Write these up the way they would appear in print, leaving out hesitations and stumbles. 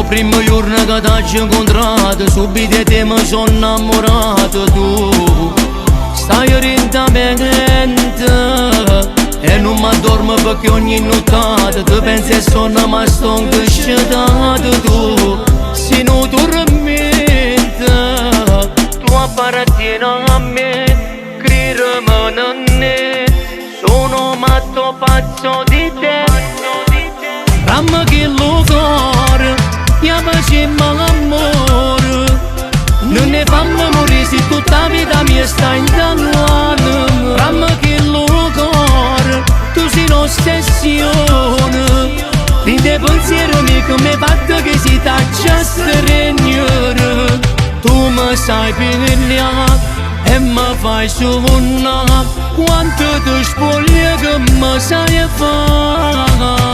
Primo giorno che t'ho incontrato, subito te mi sono innamorato. Tu stai lentamente e non mi addormo perché ogni nottata tu pensi e sono rimasto incascettato. Tu se non dormite, tu appartieni a me, credermi non è, sono matto pazzo di te. Ramma che lo cuore io facciamo l'amore, non ne fammi morire se tutta la vita mia sta in danno. Ramma che lo cuore, tu sei un'ossessione, rinde pensiero mio che mi fatto che si taccia a stregnere. Tu mi sai pigliare e mi fai sovunare, quanto ti spoglia che mi sai fare.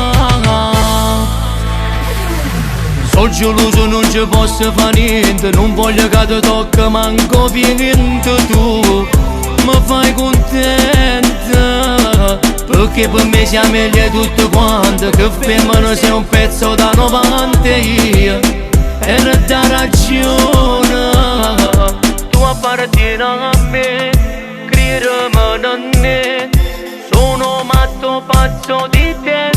Sono geloso, non ci posso fare niente, non voglio che ti tocchi manco niente. Tu mi fai contenta, perché per me siamo meglio tutte quante, che femmina sei un pezzo da 90 io, e da ragione, tu appartieni a me, credermi non è, sono matto pazzo di te.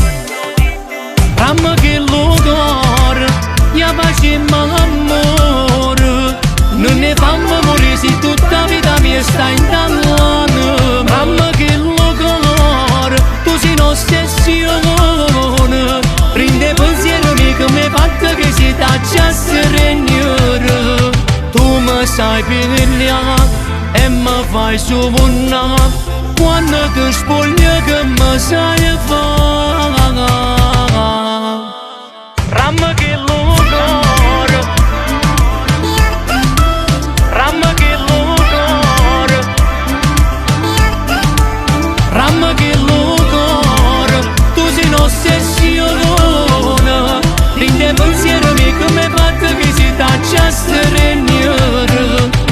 Ramma che lo cuore, io facciamo l'amore, non ne fammi morire se tutta la vita mia sta in danno. Mamma che lo cuore, tu sei un'ossessione, prende pensiero mio che mi fatto che si taccia a stregnere. Tu mi sai pigliare e mi fai sovunare, quando ti spoglia che mi sai fare. Ramma che lo cuore, ramma che lo cuore, ramma che lo cuore, tu sei un'ossessione, rinde pensiero mio che mi fatto che si taccia a stregnere.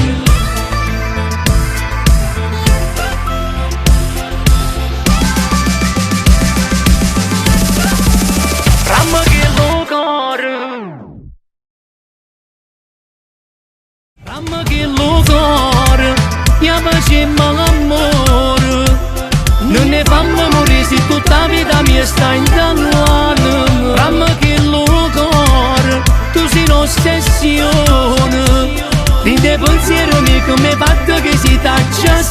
Ramma che lo cuore, io facciamo l'amore, non ne fammi morire se tutta la vita mia sta in danno. Ramma che lo cuore, tu sei un'ossessione, rinde pensiero mio che mi fatto che si taccia a